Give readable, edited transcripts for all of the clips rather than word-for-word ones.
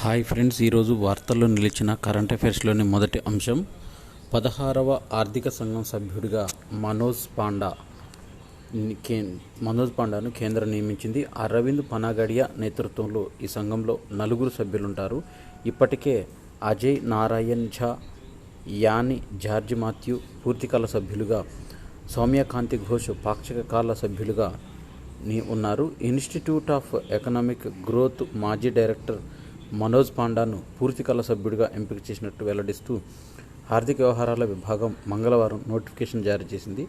Hi friends, ఈరోజు వార్తల్లో నిలిచిన కరెంట్ అఫైర్స్లోని మొదటి అంశం 16వ ఆర్థిక సంఘం సభ్యుడిగా మనోజ్ పాండాను కేంద్రం నియమించింది. అరవింద్ పనాగడియా నేతృత్వంలో ఈ సంఘంలో 4 సభ్యులుంటారు. ఇప్పటికే అజయ్ నారాయణ్ ఝా, యాని జార్జ్ మాథ్యూ పూర్తికాల సభ్యులుగా, సౌమ్యకాంతి ఘోష్ పాక్షిక కాల సభ్యులుగా ఉన్నారు. ఇన్స్టిట్యూట్ ఆఫ్ ఎకనామిక్ గ్రోత్ మాజీ డైరెక్టర్ మనోజ్ పాండాను పూర్తికాల సభ్యుడిగా ఎంపిక చేసినట్టు వెల్లడిస్తూ ఆర్థిక వ్యవహారాల విభాగం మంగళవారం నోటిఫికేషన్ జారీ చేసింది.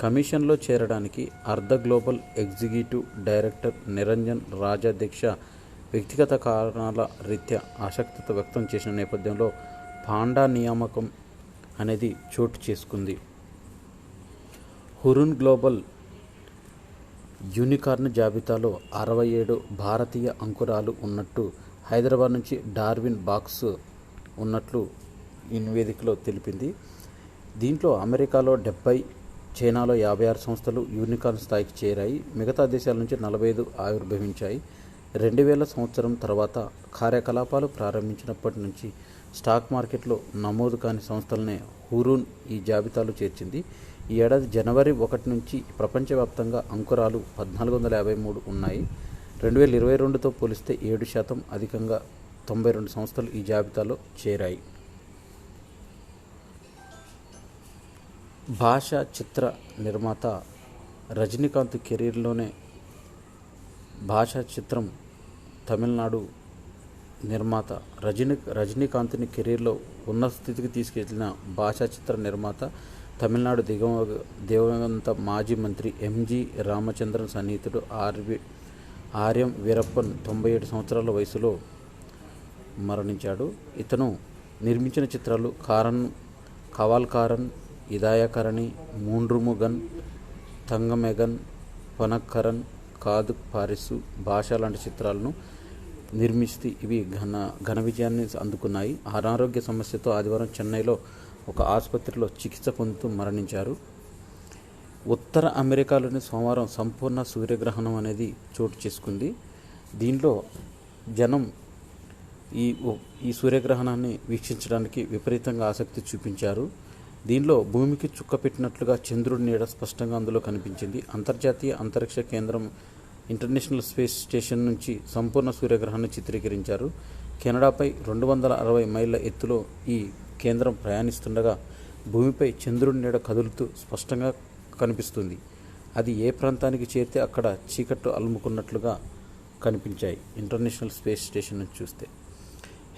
కమిషన్లో చేరడానికి అర్ధ global executive director Niranjan Rajadhyaksha వ్యక్తిగత కారణాల రీత్యా ఆసక్తి వ్యక్తం చేసిన నేపథ్యంలో పాండా నియామకం అనేది చోటు చేసుకుంది. హురున్ గ్లోబల్ యూనికార్న్ జాబితాలో 67 భారతీయ అంకురాలు ఉన్నట్టు హైదరాబాద్ నుంచి డార్విన్ బాక్స్ ఉన్నట్లు ఈ నివేదికలో తెలిపింది. దీంట్లో అమెరికాలో 70, చైనాలో 56 సంస్థలు యూనికార్న్ స్థాయికి చేరాయి. మిగతా దేశాల నుంచి 45 ఆవిర్భవించాయి. 2000 సంవత్సరం తర్వాత కార్యకలాపాలు ప్రారంభించినప్పటి నుంచి స్టాక్ మార్కెట్లో నమోదు కాని సంస్థలనే హురూన్ ఈ జాబితాలో చేర్చింది. ఈ ఏడాది జనవరి 1 నుంచి ప్రపంచవ్యాప్తంగా అంకురాలు 1453 ఉన్నాయి. 2022తో పోలిస్తే 7% అధికంగా 92 సంస్థలు ఈ జాబితాలో చేరాయి. భాషా చిత్ర నిర్మాత రజనీకాంత్ కెరీర్లోనే భాషా చిత్రం తమిళనాడు నిర్మాత రజనీకాంత్ని కెరీర్లో ఉన్నత స్థితికి తీసుకెళ్లిన భాషా చిత్ర నిర్మాత తమిళనాడు దివంగత మాజీ మంత్రి ఎంజి రామచంద్రన్ సన్నిహితుడు ఆర్యం వీరప్పన్ 97 సంవత్సరాల వయసులో మరణించాడు. ఇతను నిర్మించిన చిత్రాలు కవాల్కారన్, ఇదాయకరణి, మూండ్రుముగన్, తంగమెగన్, పనక్కరన్, కాదు పారిసు, భాష లాంటి చిత్రాలను నిర్మిస్తే ఇవి ఘన విజయాన్ని అందుకున్నాయి. అనారోగ్య సమస్యతో ఆదివారం చెన్నైలో ఒక ఆసుపత్రిలో చికిత్స పొందుతూ మరణించారు. ఉత్తర అమెరికాలోని సోమవారం సంపూర్ణ సూర్యగ్రహణం అనేది చోటు చేసుకుంది. దీనిలో జనం ఈ సూర్యగ్రహణాన్ని వీక్షించడానికి విపరీతంగా ఆసక్తి చూపించారు. దీనిలో భూమికి చుక్క పెట్టినట్లుగా చంద్రుడి నీడ స్పష్టంగా అందులో కనిపించింది. అంతర్జాతీయ అంతరిక్ష కేంద్రం ఇంటర్నేషనల్ స్పేస్ స్టేషన్ నుంచి సంపూర్ణ సూర్యగ్రహణాన్ని చిత్రీకరించారు. కెనడాపై 260 మైళ్ళ ఎత్తులో ఈ కేంద్రం ప్రయాణిస్తుండగా భూమిపై చంద్రుడి నీడ కదులుతూ స్పష్టంగా కనిపిస్తుంది. అది ఏ ప్రాంతానికి చేరితే అక్కడ చీకట్లు అలుముకున్నట్లుగా కనిపించాయి. ఇంటర్నేషనల్ స్పేస్ స్టేషన్ నుంచి చూస్తే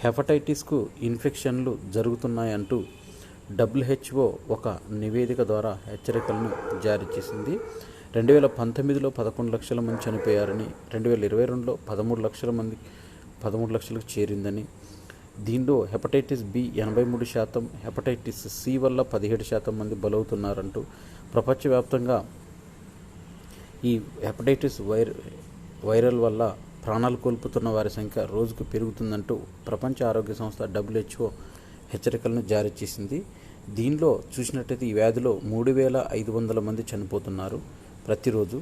హెపటైటిస్కు ఇన్ఫెక్షన్లు జరుగుతున్నాయంటూ WHO ఒక నివేదిక ద్వారా హెచ్చరికలను జారీ చేసింది. 2019లో 11 లక్షల మంది చనిపోయారని, 2022లో 13 లక్షలకు చేరిందని, దీనిలో హెపటైటిస్ బి 83%, హెపటైటిస్ సి వల్ల 17% మంది బలవుతున్నారంటూ ప్రపంచవ్యాప్తంగా ఈ హెపటైటిస్ వైరల్ వల్ల ప్రాణాలు కోల్పోతున్న వారి సంఖ్య రోజుకు పెరుగుతుందంటూ ప్రపంచ ఆరోగ్య సంస్థ WHO హెచ్చరికలను జారీ చేసింది. దీనిలో చూసినట్టయితే ఈ వ్యాధిలో 3500 మంది చనిపోతున్నారు ప్రతిరోజు.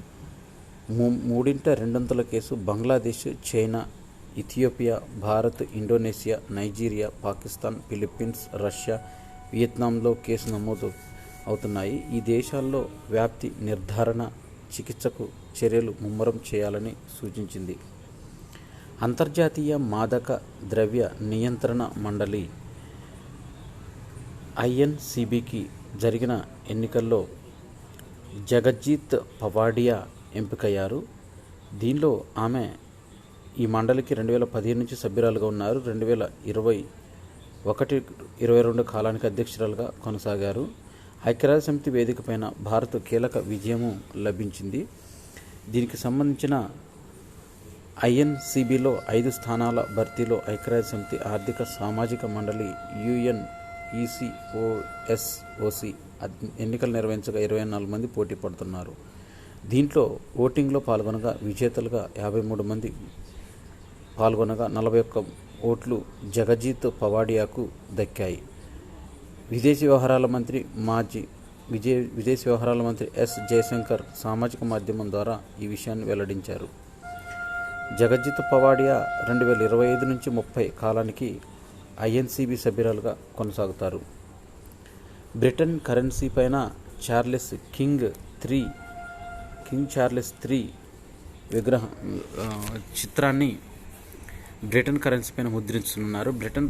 3/2 case Bangladesh, China, Ethiopia, Bharat, Indonesia, Nigeria, Pakistan, Philippines, Russia, వియత్నాంలో కేసు నమోదు అవుతున్నాయి. ఈ దేశాల్లో వ్యాప్తి నిర్ధారణ, చికిత్సకు చర్యలు ముమ్మరం చేయాలని సూచించింది. అంతర్జాతీయ మాదక ద్రవ్య నియంత్రణ మండలి INCBకి జరిగిన ఎన్నికల్లో జగజ్జీత్ పవాడియా ఎంపికయ్యారు. దీనిలో ఆమె ఈ మండలికి 2015 నుంచి సభ్యురాలుగా ఉన్నారు. 2021-22 కాలానికి అధ్యక్షురాలుగా కొనసాగారు. ఐక్యరాజ్య సమితి వేదికపైన భారత్ కీలక విజయము లభించింది. దీనికి సంబంధించిన INCBలో 5 స్థానాల భర్తీలో ఐక్యరాజ్య సమితి ఆర్థిక సామాజిక మండలి UNECOSOC ఎన్నికలు నిర్వహించగా 24 మంది పోటీ పడుతున్నారు. దీంట్లో ఓటింగ్లో పాల్గొనగా విజేతలుగా 53 మంది పాల్గొనగా 41 ఓట్లు జగజీత్ పవాడియాకు దక్కాయి. విదేశీ వ్యవహారాల మంత్రి ఎస్ జయశంకర్ సామాజిక మాధ్యమం ద్వారా ఈ విషయాన్ని వెల్లడించారు. జగజిత్ పవాడియా 2025 నుంచి 30 కాలానికి ఐఎన్సిబి సభ్యురాలుగా కొనసాగుతారు. బ్రిటన్ కరెన్సీ పైన కింగ్ చార్లెస్ III విగ్రహం చిత్రాన్ని బ్రిటన్ కరెన్సీ పైన ముద్రించనున్నారు. బ్రిటన్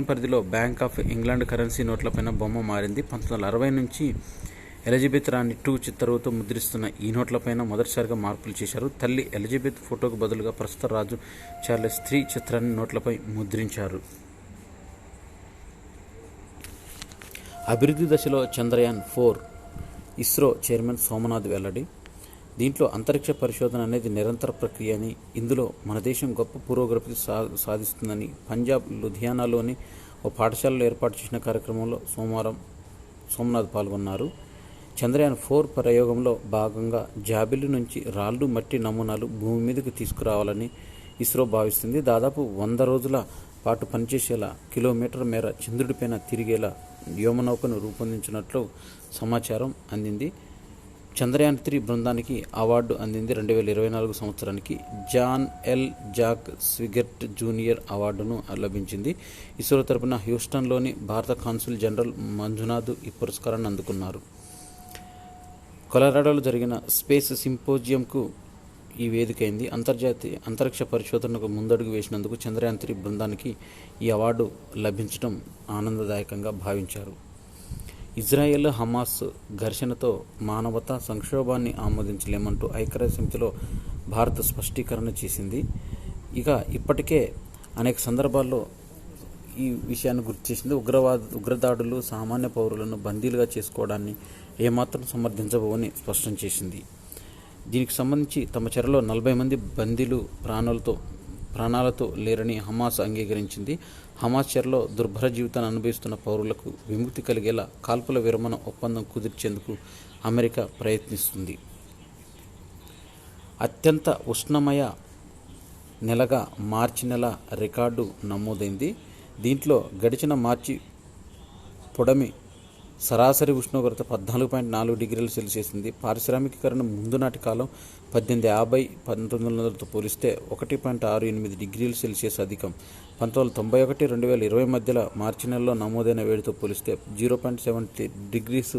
పరిధిలో బ్యాంక్ ఆఫ్ ఇంగ్లాండ్ కరెన్సీ నోట్లపైన బొమ్మ మారింది. 1960 నుంచి ఎలిజబెత్ రాణి II చిత్తరువుతో ముద్రిస్తున్న ఈ నోట్లపైన మొదటిసారిగా మార్పులు చేశారు. తల్లి ఎలిజబెత్ ఫోటోకు బదులుగా ప్రస్తుత రాజు చార్లెస్ III చిత్రాన్ని నోట్లపై ముద్రించారు. అభివృద్ధి దశలో చంద్రయాన్-4 ఇస్రో చైర్మన్ సోమనాథ్ వెల్లడి. దీంట్లో అంతరిక్ష పరిశోధన అనేది నిరంతర ప్రక్రియ అని, ఇందులో మన దేశం గొప్ప పురోగతి సాధిస్తుందని పంజాబ్ లుధియానాలోని ఓ పాఠశాలలో ఏర్పాటు చేసిన కార్యక్రమంలో సోమవారం సోమనాథ్ పాల్గొన్నారు. చంద్రయాన్-4 ప్రయోగంలో భాగంగా జాబిల్లి నుంచి రాళ్లు, మట్టి నమూనాలు భూమి మీదకు తీసుకురావాలని ఇస్రో భావిస్తుంది. దాదాపు 100 రోజుల పాటు పనిచేసేలా, కిలోమీటర్ మేర చంద్రుడిపైన తిరిగేలా వ్యోమనౌకను రూపొందించినట్లు సమాచారం అందింది. చంద్రయాన్-3 బృందానికి అవార్డు అందింది. 2024 సంవత్సరానికి జాన్ ఎల్ జాక్ స్విగెర్ట్ జూనియర్ అవార్డును లభించింది. ఇస్రో తరపున హ్యూస్టన్లోని భారత కాన్సుల్ జనరల్ మంజునాథ్ ఈ పురస్కారాన్ని అందుకున్నారు. కొలరాడోలో జరిగిన స్పేస్ సింపోజియంకు ఈ వేదికైంది. అంతర్జాతీయ అంతరిక్ష పరిశోధనకు ముందడుగు వేసినందుకు చంద్రయాన్-3 బృందానికి ఈ అవార్డు లభించడం ఆనందదాయకంగా భావించారు. ఇజ్రాయెల్ హమాస్ ఘర్షణతో మానవతా సంక్షోభాన్ని ఆమోదించలేమంటూ ఐక్యరాజ్య సమితిలో భారత్ స్పష్టీకరణ చేసింది. ఇప్పటికే అనేక సందర్భాల్లో ఈ విషయాన్ని గుర్తు చేసింది. ఉగ్రదాడులు సామాన్య పౌరులను బందీలుగా చేసుకోవడాన్ని ఏమాత్రం సమర్థించబోవని స్పష్టం చేసింది. దీనికి సంబంధించి తమ చెరలో 40 మంది బందీలు ప్రాణాలతో లేరని హమాస్ అంగీకరించింది. హమాస్ చెరలో దుర్భర జీవితాన్ని అనుభవిస్తున్న పౌరులకు విముక్తి కలిగేలా కాల్పుల విరమణ ఒప్పందం కుదిర్చేందుకు అమెరికా ప్రయత్నిస్తుంది. అత్యంత ఉష్ణమయ నెలగా మార్చి నెల రికార్డు నమోదైంది. దీంట్లో గడిచిన మార్చి పొడమి సరాసరి ఉష్ణోగ్రత 14.4 డిగ్రీల సెల్సియస్ ఉంది. పారిశ్రామికీకరణ ముందు నాటి కాలం 1850-1900తో పోలిస్తే 1.68 డిగ్రీల సెల్సియస్ అధికం. 1991-2020 మధ్యలో మార్చి నెలలో నమోదైన వేడితో పోలిస్తే 0.7 డిగ్రీస్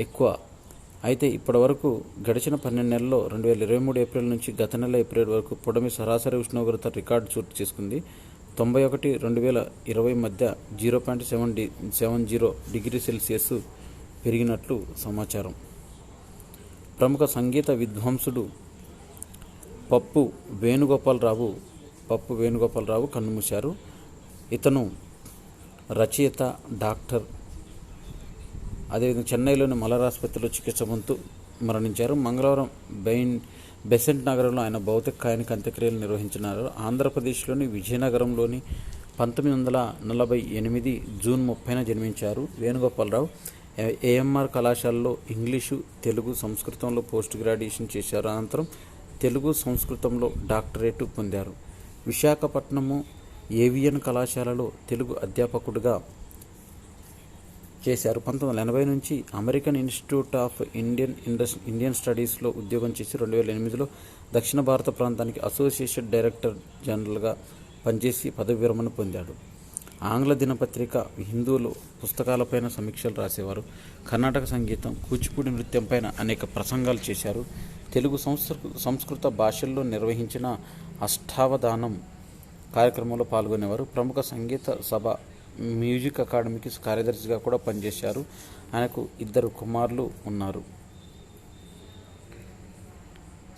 ఎక్కువ. అయితే ఇప్పటివరకు గడిచిన 12 నెలల్లో 2023 ఏప్రిల్ నుంచి గత నెల ఏప్రిల్ వరకు పొడమి సరాసరి ఉష్ణోగ్రత రికార్డు చోటు చేసుకుంది. 91-2020 మధ్య 0.70 డిగ్రీ సెల్సియస్ పెరిగినట్లు సమాచారం. ప్రముఖ సంగీత విద్వాంసుడు పప్పు వేణుగోపాలరావు కన్నుమూశారు. ఇతను రచయిత, డాక్టర్. అదేవిధంగా చెన్నైలోని మలర్ ఆసుపత్రిలో చికిత్స పొందుతూ మరణించారు. మంగళవారం బెసెంట్ నగరంలో ఆయన భౌతిక కాయానికి అంత్యక్రియలు నిర్వహించినారు. ఆంధ్రప్రదేశ్లోని విజయనగరంలోని 1948 జూన్ 30న జన్మించారు. వేణుగోపాలరావు ఏఎంఆర్ కళాశాలలో ఇంగ్లీషు, తెలుగు, సంస్కృతంలో పోస్ట్ గ్రాడ్యుయేషన్ చేశారు. అనంతరం తెలుగు, సంస్కృతంలో డాక్టరేట్ పొందారు. విశాఖపట్నము ఏవియన్ కళాశాలలో తెలుగు అధ్యాపకుడిగా చేశారు. 1980 నుంచి అమెరికన్ ఇన్స్టిట్యూట్ ఆఫ్ ఇండియన్ స్టడీస్లో ఉద్యోగం చేసి 2008లో దక్షిణ భారత ప్రాంతానికి అసోసియేట్ డైరెక్టర్ జనరల్గా పనిచేసి పదవి విరమణ పొందాడు. ఆంగ్ల దినపత్రిక హిందూలో పుస్తకాలపైన సమీక్షలు రాసేవారు. కర్ణాటక సంగీతం, కూచిపూడి నృత్యంపైన అనేక ప్రసంగాలు చేశారు. తెలుగు, సంస్కృత భాషల్లో నిర్వహించిన అష్టావధానం కార్యక్రమంలో పాల్గొనేవారు. ప్రముఖ సంగీత సభ మ్యూజిక్ అకాడమీకి కార్యదర్శిగా కూడా పనిచేశారు. ఆయనకు 2 కుమారులు ఉన్నారు.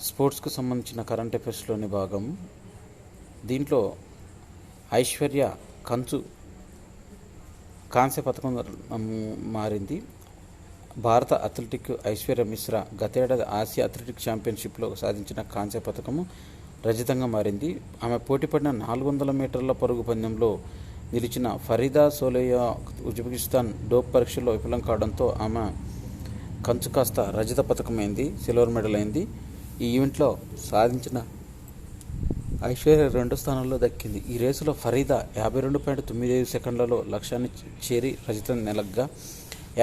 స్పోర్ట్స్కు సంబంధించిన కరెంట్ అఫైర్స్లోని భాగం. దీంట్లో ఐశ్వర్య కాంస్య పథకం మారింది. భారత అథ్లెటిక్ ఐశ్వర్య మిశ్రా గతేడాది ఆసియా అథ్లెటిక్ ఛాంపియన్షిప్లో సాధించిన కాంస్య పథకము రజతంగా మారింది. ఆమె పోటీపడిన 400 మీటర్ల పరుగు పందెంలో నిలిచిన ఫరీదా సోలేయా ఉజ్బెకిస్తాన్ డోప్ పరీక్షల్లో విఫలం కావడంతో ఆమె కంచు కాస్త రజత పథకమైంది, సిల్వర్ మెడల్ అయింది. ఈ ఈవెంట్లో సాధించిన ఐశ్వర్య 2వ స్థానంలో దక్కింది. ఈ రేసులో ఫరీదా 52.95 సెకండ్లలో లక్ష్యాన్ని చేరి రజతం నెలగ్గా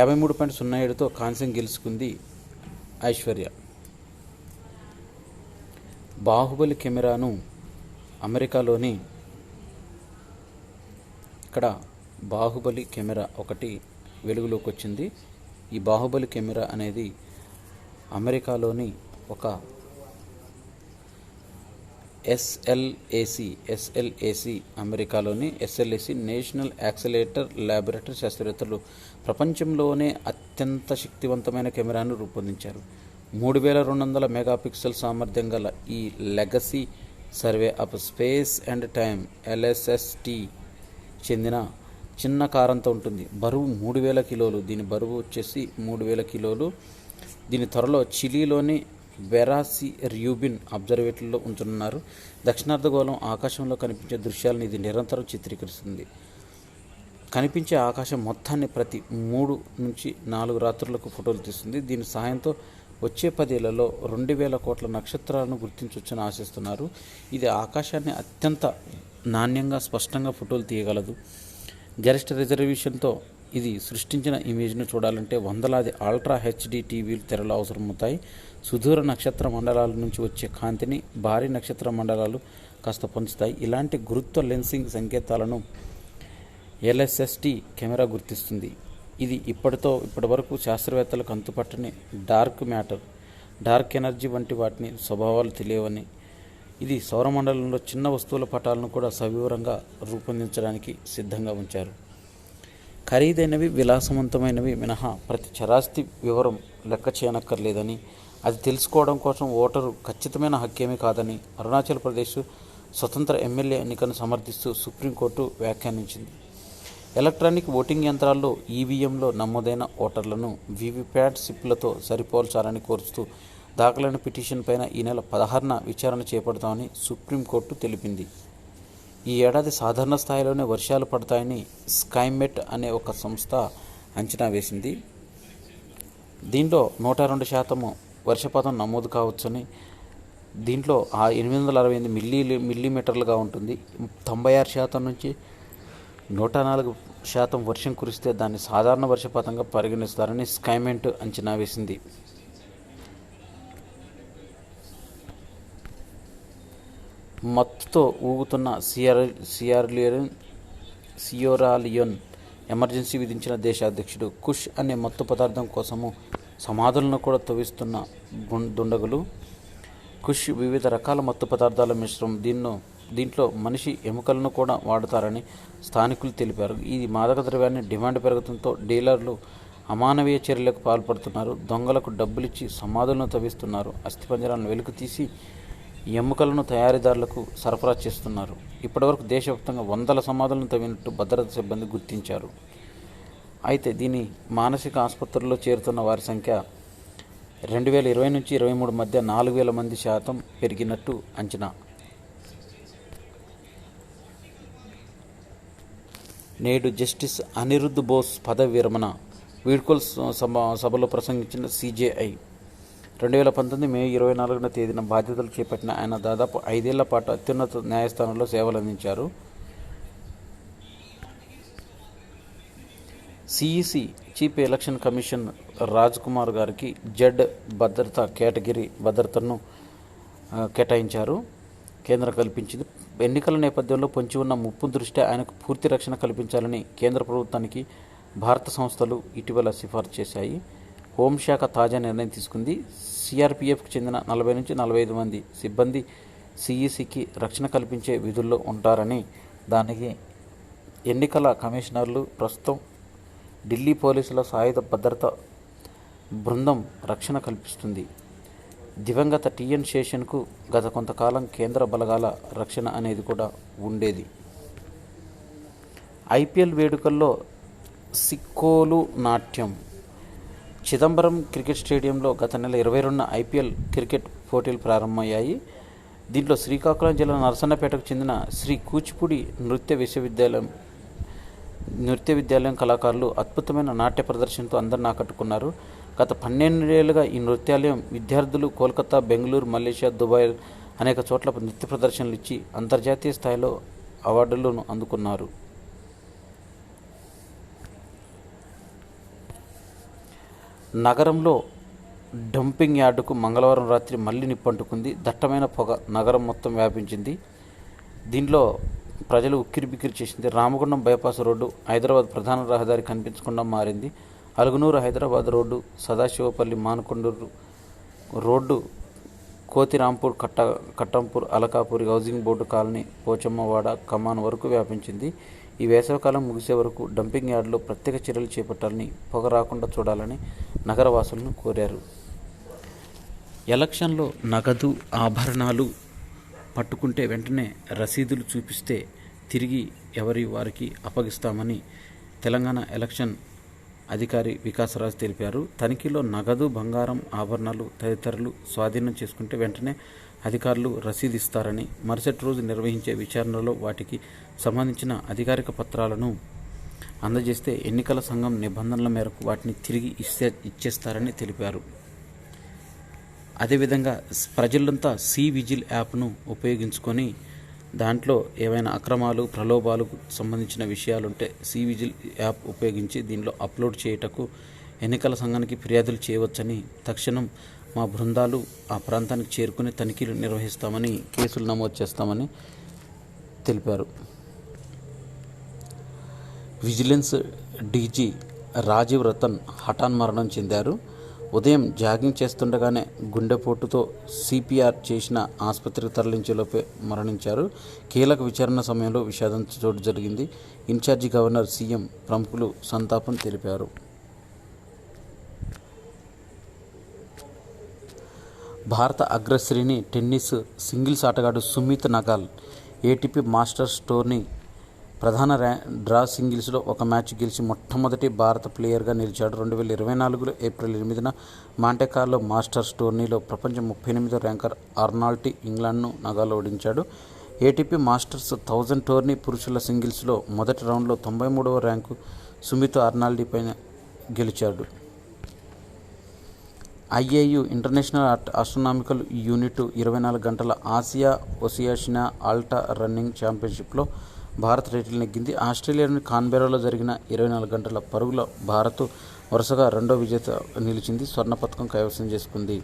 53.07తో కాంస్యం గెలుచుకుంది. ఐశ్వర్య బాహుబలి కెమెరాను అమెరికాలోని ఇక్కడ బాహుబలి కెమెరా ఒకటి వెలుగులోకి వచ్చింది. ఈ బాహుబలి కెమెరా అనేది అమెరికాలోని ఒక ఎస్ఎల్ఏసి అమెరికాలోని ఎస్ఎల్ఏసి నేషనల్ యాక్సిలరేటర్ ల్యాబొరేటరీ శాస్త్రవేత్తలు ప్రపంచంలోనే అత్యంత శక్తివంతమైన కెమెరాను రూపొందించారు. 3200 మెగాపిక్సెల్ సామర్థ్యం గల ఈ legacy survey of space and time LSST చెందిన చిన్న కారంతో ఉంటుంది. బరువు 3000 కిలోలు. దీని బరువు వచ్చేసి 3000 కిలోలు. దీని త్వరలో చిలీలోని వెరాసి ర్యూబిన్ అబ్జర్వేటరీలో ఉంచనున్నారు. దక్షిణార్ధగోళం ఆకాశంలో కనిపించే దృశ్యాలను ఇది నిరంతరం చిత్రీకరిస్తుంది. కనిపించే ఆకాశం మొత్తాన్ని ప్రతి 3 నుంచి 4 రాత్రులకు ఫోటోలు తీస్తుంది. దీని సహాయంతో వచ్చే 10 ఏళ్లలో 2000 కోట్ల నక్షత్రాలను గుర్తించవచ్చని ఆశిస్తున్నారు. ఇది ఆకాశాన్ని అత్యంత నాణ్యంగా స్పష్టంగా ఫోటోలు తీయగలదు. గరిష్ట రిజల్యూషన్తో ఇది సృష్టించిన ఇమేజ్ను చూడాలంటే వందలాది అల్ట్రా HD టీవీలు తెరలు అవసరమవుతాయి. సుదూర నక్షత్ర మండలాల నుంచి వచ్చే కాంతిని భారీ నక్షత్ర మండలాలు కాస్త పంచుతాయి. ఇలాంటి గురుత్వ లెన్సింగ్ సంకేతాలను LSST కెమెరా గుర్తిస్తుంది. ఇది ఇప్పటి వరకు శాస్త్రవేత్తలకు అంతుపట్టని డార్క్ మ్యాటర్, డార్క్ ఎనర్జీ వంటి వాటిని స్వభావాలు తెలియవని, ఇది సౌరమండలంలో చిన్న వస్తువుల పటాలను కూడా సవివరంగా రూపొందించడానికి సిద్ధంగా ఉంచారు. ఖరీదైనవి, విలాసవంతమైనవి మినహా ప్రతి చరాస్తి వివరం లెక్క చేయనక్కర్లేదని, అది తెలుసుకోవడం కోసం ఓటరు ఖచ్చితమైన హక్కేమీ కాదని అరుణాచల్ ప్రదేశ్ స్వతంత్ర ఎమ్మెల్యే ఎన్నికను సమర్థిస్తూ సుప్రీంకోర్టు వ్యాఖ్యానించింది. ఎలక్ట్రానిక్ ఓటింగ్ యంత్రాల్లో EVMలో నమోదైన ఓటర్లను VVPAT స్లిప్లతో సరిపోల్చాలని కోరుతూ దాఖలైన పిటిషన్ పైన ఈ నెల 16న విచారణ చేపడతామని సుప్రీంకోర్టు తెలిపింది. ఈ ఏడాది సాధారణ స్థాయిలోనే వర్షాలు పడతాయని స్కైమెట్ అనే ఒక సంస్థ అంచనా వేసింది. దీంట్లో 102% వర్షపాతం నమోదు కావచ్చని, దీంట్లో 868 మిల్లీమీటర్లుగా ఉంటుంది. 96% నుంచి 104% వర్షం కురిస్తే దాన్ని సాధారణ వర్షపాతంగా పరిగణిస్తారని స్కైమెట్ అంచనా వేసింది. మత్తుతో ఊగుతున్న సియోరాలియోన్ ఎమర్జెన్సీ విధించిన దేశ అధ్యక్షుడు. కుష్ అనే మత్తు పదార్థం కోసము సమాధులను కూడా తవ్విస్తున్న దుండగులు. కుష్ వివిధ రకాల మత్తు పదార్థాల మిశ్రమం. దీంట్లో మనిషి ఎముకలను కూడా వాడతారని స్థానికులు తెలిపారు. ఈ మాదక ద్రవ్యాన్ని డిమాండ్ పెరగడంతో డీలర్లు అమానవీయ చర్యలకు పాల్పడుతున్నారు. దొంగలకు డబ్బులిచ్చి సమాధులను తవ్విస్తున్నారు. అస్థిపంజరాలను వెలికి తీసి ఎముకలను తయారీదారులకు సరఫరా చేస్తున్నారు. ఇప్పటివరకు దేశవ్యాప్తంగా 100 సమాధులను తవ్వినట్టు భద్రతా సిబ్బంది గుర్తించారు. అయితే దీని మానసిక ఆసుపత్రుల్లో చేరుతున్న వారి సంఖ్య 2020 నుంచి 23 మధ్య 4000 మంది శాతం పెరిగినట్టు అంచనా. నేడు జస్టిస్ అనిరుద్ధ్ బోస్ పదవి విరమణ. వీడ్కోలు సభలో ప్రసంగించిన CJI. 2019 మే 24న తేదీన బాధ్యతలు చేపట్టిన ఆయన దాదాపు 5 ఏళ్ల పాటు అత్యున్నత న్యాయస్థానంలో సేవలందించారు. CEC chief election commission Raj Kumar గారికి జెడ్ భద్రతా కేటగిరీ భద్రతను కేటాయించారు. కేంద్రం కల్పించింది. ఎన్నికల నేపథ్యంలో పొంచి ఉన్న ముప్పు దృష్ట్యా ఆయనకు పూర్తి రక్షణ కల్పించాలని కేంద్ర ప్రభుత్వానికి భారత సంస్థలు ఇటీవల సిఫార్సు చేశాయి. హోంశాఖ తాజా నిర్ణయం తీసుకుంది. CRPFకు చెందిన 40 నుంచి 45 మంది సిబ్బంది CECకి రక్షణ కల్పించే విధుల్లో ఉంటారని, దానికి ఎన్నికల కమిషనర్లు ప్రస్తుతం ఢిల్లీ పోలీసుల సాయుధ భద్రత బృందం రక్షణ కల్పిస్తుంది. దివంగత TN శేషన్కు గత కొంతకాలం కేంద్ర బలగాల రక్షణ అనేది కూడా ఉండేది. IPL వేడుకల్లో సిక్కోలు నాట్యం. చిదంబరం క్రికెట్ స్టేడియంలో గత నెల 22న IPL క్రికెట్ పోటీలు ప్రారంభమయ్యాయి. దీంట్లో శ్రీకాకుళం జిల్లా నరసన్నపేటకు చెందిన శ్రీ కూచిపూడి నృత్య విద్యాలయం కళాకారులు అద్భుతమైన నాట్య ప్రదర్శనతో అందరిని ఆకట్టుకున్నారు. గత 12 ఏళ్లుగా ఈ నృత్యాలయం విద్యార్థులు కోల్కతా, బెంగళూరు, మలేషియా, దుబాయ్ అనేక చోట్ల నృత్య ప్రదర్శనలు ఇచ్చి అంతర్జాతీయ స్థాయిలో అవార్డులను అందుకున్నారు. నగరంలో డంపింగ్ యార్డుకు మంగళవారం రాత్రి మళ్లీ నిప్పంటుకుంది. దట్టమైన పొగ నగరం మొత్తం వ్యాపించింది. దీనిలో ప్రజలు ఉక్కిరిబిక్కిరి చేసింది. రామగుండం బైపాస్ రోడ్డు హైదరాబాద్ ప్రధాన రహదారి కనిపించకుండా మారింది. Alugunur Hyderabad road, Sadasivapalli Manakondur road, Kothirampur, Kattampur, Alkapur, housing board colony, Pochammawada, Kaman వరకు వ్యాపించింది. ఈ వేసవికాలం ముగిసే వరకు డంపింగ్ యార్డులో ప్రత్యేక చర్యలు చేపట్టాలని, పొగ రాకుండా చూడాలని నగరవాసులను కోరారు. ఎలక్షన్లో నగదు, ఆభరణాలు పట్టుకుంటే వెంటనే రసీదులు చూపిస్తే తిరిగి ఎవరి వారికి అప్పగిస్తామని తెలంగాణ ఎలక్షన్ అధికారి వికాసరాజ్ తెలిపారు. తనిఖీలో నగదు, బంగారం, ఆభరణాలు తదితరులు స్వాధీనం చేసుకుంటే వెంటనే అధికారులు రసీదు ఇస్తారని, మరుసటి రోజు నిర్వహించే విచారణలో వాటికి సంబంధించిన అధికారిక పత్రాలను అందజేస్తే ఎన్నికల సంఘం నిబంధనల మేరకు వాటిని తిరిగి ఇచ్చేస్తారని తెలిపారు. అదేవిధంగా ప్రజలంతా సి విజిల్ యాప్ను ఉపయోగించుకొని దాంట్లో ఏవైనా అక్రమాలు, ప్రలోభాలకు సంబంధించిన విషయాలుంటే సి విజిల్ యాప్ ఉపయోగించి దీనిలో అప్లోడ్ చేయటకు ఎన్నికల సంఘానికి ఫిర్యాదులు చేయవచ్చని, తక్షణం మా బృందాలు ఆ ప్రాంతానికి చేరుకుని తనిఖీలు నిర్వహిస్తామని, కేసులు నమోదు చేస్తామని తెలిపారు. విజిలెన్స్ డీజీ రాజీవ్ రతన్ హఠాన్మరణం చెందారు. ఉదయం జాగింగ్ చేస్తుండగానే గుండెపోటుతో సిపిఆర్ చేసిన ఆసుపత్రికి తరలించేలోపే మరణించారు. కీలక విచారణ సమయంలో విషాదం చోటు జరిగింది. ఇన్ఛార్జి గవర్నర్, సీఎం ప్రముఖులు సంతాపం తెలిపారు. భారత అగ్రశ్రేణి టెన్నిస్ సింగిల్స్ ఆటగాడు Sumit Nagal ATP masters tourney ప్రధాన డ్రా సింగిల్స్లో ఒక మ్యాచ్ గెలిచి మొట్టమొదటి భారత ప్లేయర్గా నిలిచాడు. 2024 ఏప్రిల్ 8న మాంటెకార్లో మాస్టర్స్ టోర్నీలో ప్రపంచ 38వ ర్యాంకర్ ఆర్నాల్డ్ ఇంగ్లాండ్ను నగాల్ ఓడించాడు. ఏటీపీ మాస్టర్స్ 1000 టోర్నీ పురుషుల సింగిల్స్లో మొదటి రౌండ్లో 93వ ర్యాంకు సుమిత్ ఆర్నాల్డ్ పైన గెలిచాడు. ఐఏయు ఇంటర్నేషనల్ ఆస్ట్రోనామికల్ యూనిట్ 24 గంటల ఆసియా ఓసియానియా ఆల్టా రన్నింగ్ ఛాంపియన్షిప్లో భారత్ టైటిల్ నెగ్గింది. ఆస్ట్రేలియాలోని కాన్బెరాలో జరిగిన 24 గంటల పరుగులో భారత్ వరుసగా రెండో విజేత నిలిచింది. స్వర్ణ పతకం కైవసం చేసుకుంది.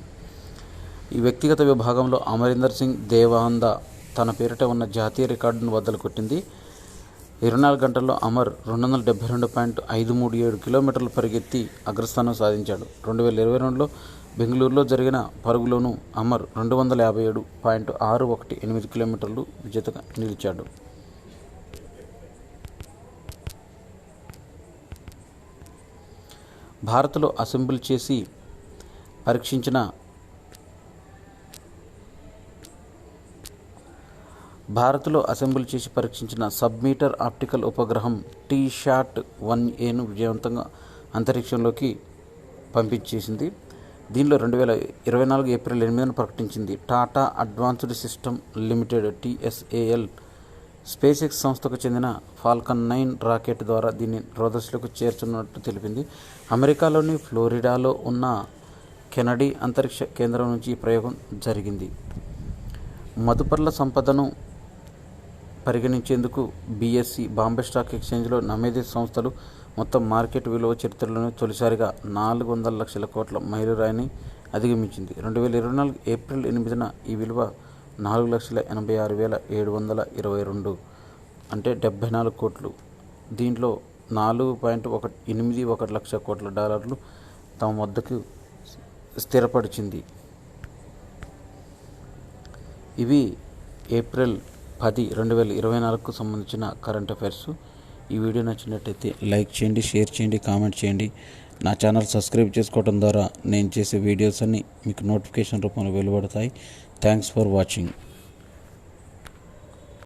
ఈ వ్యక్తిగత విభాగంలో అమరీందర్ సింగ్ దేవాందా తన పేరిట ఉన్న జాతీయ రికార్డును బద్దలు కొట్టింది. 24 గంటల్లో అమర్ 272.537 కిలోమీటర్లు పరిగెత్తి అగ్రస్థానం సాధించాడు. 2022లో బెంగళూరులో జరిగిన పరుగులోనూ అమర్ 257.618 కిలోమీటర్లు విజేతగా నిలిచాడు. భారత్లో అసెంబుల్ చేసి పరీక్షించిన సబ్మీటర్ ఆప్టికల్ ఉపగ్రహం TSAT-1Aను విజయవంతంగా అంతరిక్షంలోకి పంపించేసింది. దీనిలో 2024 ఏప్రిల్ 8న ప్రకటించింది. Tata advanced system limited TSAL space X సంస్థకు చెందిన ఫాల్కన్ 9 రాకెట్ ద్వారా దీన్ని రోదస్లోకి చేర్చున్నట్టు తెలిపింది. అమెరికాలోని ఫ్లోరిడాలో ఉన్న కెనడీ అంతరిక్ష కేంద్రం నుంచి ఈ ప్రయోగం జరిగింది. మదుపర్ల సంపదను పరిగణించేందుకు BSE బాంబే స్టాక్ ఎక్స్చేంజ్లో నమోదు సంస్థలు మొత్తం మార్కెట్ విలువ చరిత్రలోనే తొలిసారిగా 400 లక్షల కోట్ల మైలురాయిని అధిగమించింది. 2024 ఏప్రిల్ 8న ఈ విలువ 4,86,722 అంటే 74 కోట్లు. దీంట్లో $4.81 లక్ష కోట్ల తమ వద్దకు స్థిరపరిచింది. ఇవి ఏప్రిల్ 10, 2024కు సంబంధించిన కరెంట్ అఫైర్స్. ఈ వీడియో నచ్చినట్టయితే లైక్ చేయండి, షేర్ చేయండి, కామెంట్ చేయండి. నా ఛానల్ సబ్స్క్రైబ్ చేసుకోవడం ద్వారా నేను చేసే వీడియోస్ అన్నీ మీకు నోటిఫికేషన్ రూపంలో వెలువడతాయి. Thanks for watching.